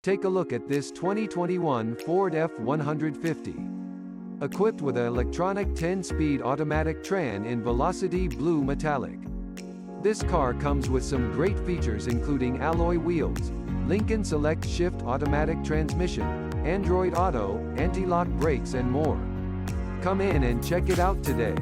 Take a look at this 2021 Ford F-150. Equipped with an electronic 10-speed automatic tran in Velocity Blue Metallic. This car comes with some great features including alloy wheels, Lincoln Select Shift automatic transmission, Android Auto, anti-lock brakes and more. Come in and check it out today.